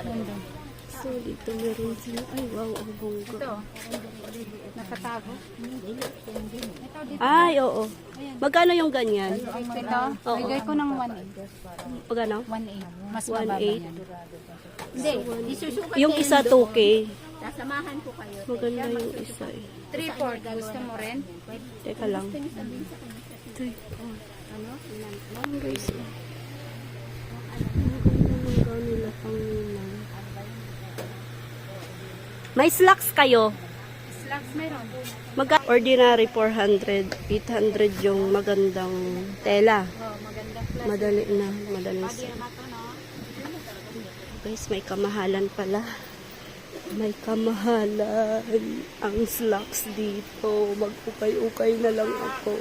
Nandun. So, dito meron sila. Ay, wow, ang bongga. Ito. Nakatago. Ito dito. Ay, oo. Magkano yung ganyan? Ito. Oo. Bigay ko ng 1.8. Magkano? 1.8. Mas mababa 1.8. yan. Hindi. Isusukat Yung isa 2K. Sasamahan ko kayo. Maganda yung isa eh. 3-4. Gusto mo rin? Teka lang. 3, 4. Ano? Ang guys. Ang ganda ng nila pang ninang. May slacks kayo. Slacks meron. Ordinary 400, 800 yung magandang tela. Oh, maganda. Madali na, madali Pwede sa. na ito, no? Guys, may kamahalan pala. May kamahalan ang slacks dito. Mag-ukay-ukay na lang ako.